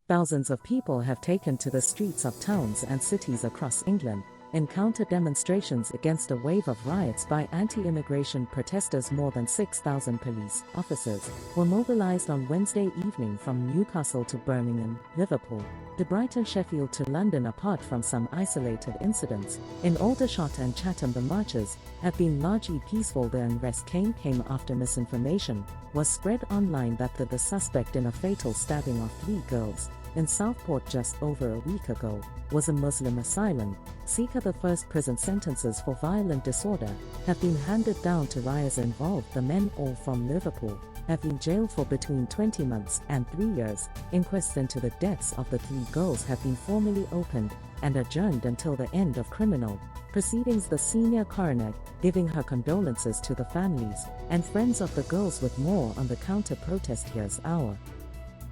Thousands of people have taken to the streets of towns and cities across England in counter-demonstrations against a wave of riots by anti-immigration protesters. More than 6,000 police officers were mobilised on Wednesday evening from Newcastle to Birmingham, Liverpool, to Brighton, Sheffield to London. Apart from some isolated incidents in Aldershot and Chatham, the marches have been largely peaceful. The unrest came after misinformation was spread online that the suspect in a fatal stabbing of 3 girls in Southport just over a week ago was a Muslim asylum seeker. The first prison sentences for violent disorder have been handed down to riots involved. The men, all from Liverpool, have been jailed for between 20 months and 3 years. Inquests into the deaths of the 3 girls have been formally opened and adjourned until the end of criminal proceedings. The senior coroner giving her condolences to the families and friends of the girls. With more on the counter-protest, here's our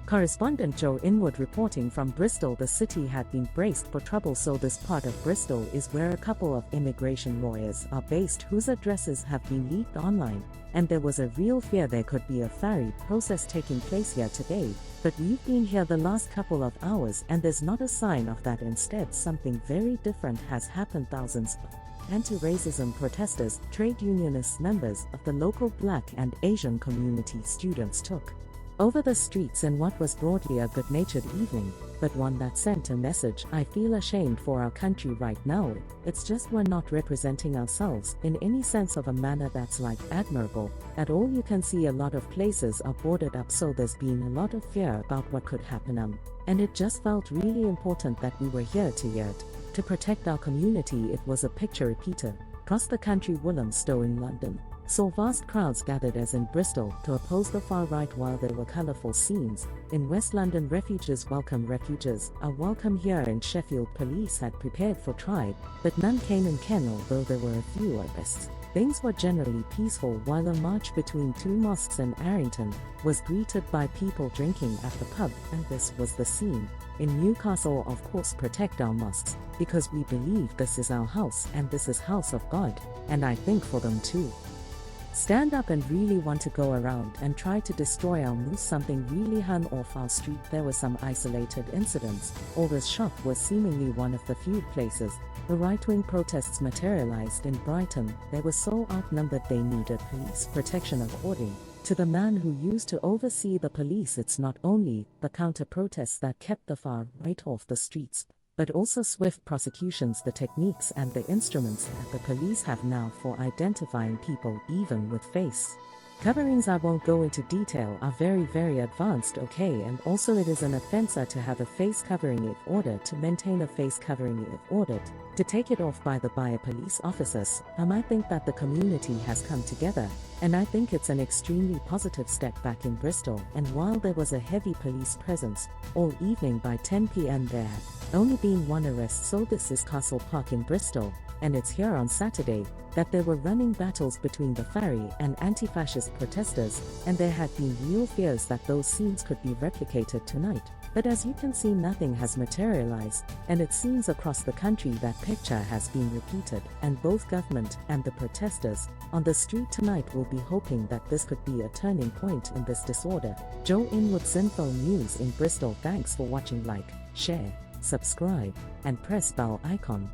correspondent Joe Inwood reporting from Bristol. The city had been braced for trouble. So this part of Bristol is where a couple of immigration lawyers are based whose addresses have been leaked online, and there was a real fear there could be a fiery process taking place here today. But we've been here the last couple of hours and there's not a sign of that. Instead, something very different has happened. Thousands of anti-racism protesters, trade unionists, members of the local Black and Asian community, students took over the streets in what was broadly a good-natured evening, but one that sent a message. I feel ashamed for our country right now. It's just we're not representing ourselves in any sense of a manner that's like admirable at all. You can see a lot of places are boarded up, so there's been a lot of fear about what could happen. And it just felt really important that we were here to protect our community. It was a picture repeated across the country. Walthamstow in London saw vast crowds gathered as in Bristol to oppose the far right, while there were colourful scenes in West London. Refugees are welcome here. In Sheffield, police had prepared for tribe, but none came in Ken, although there were a few arrests. Things were generally peaceful, while a march between 2 mosques in Arrington was greeted by people drinking at the pub. And this was the scene in Newcastle. Of course, protect our mosques, because we believe this is our house and this is house of God, and I think for them too stand up and really want to go around and try to destroy our mosque. Something really hung off our street. There were some isolated incidents. Aldershot was seemingly one of the few places the right-wing protests materialized. In Brighton, they were so outnumbered they needed police protection. According to the man who used to oversee the police, it's not only the counter-protests that kept the far right off the streets, but also swift prosecutions. The techniques and the instruments that the police have now for identifying people, even with face coverings, I won't go into detail, are very, very advanced. Okay, and also it is an offense to have a face covering if ordered to maintain a face covering if ordered to take it off by a police officers. I think that the community has come together, and I think it's an extremely positive step back in Bristol. And while there was a heavy police presence all evening, by 10 p.m. there had only been 1 arrest. So this is Castle Park in Bristol, and it's here on Saturday that there were running battles between the Fairy and anti-fascist protesters, and there had been real fears that those scenes could be replicated tonight. But as you can see, nothing has materialized, and it seems across the country that picture has been repeated, and both government and the protesters on the street tonight will be hoping that this could be a turning point in this disorder. Joe Inwood, Zinfo News in Bristol. Thanks for watching. Like, share, subscribe, and press bell icon.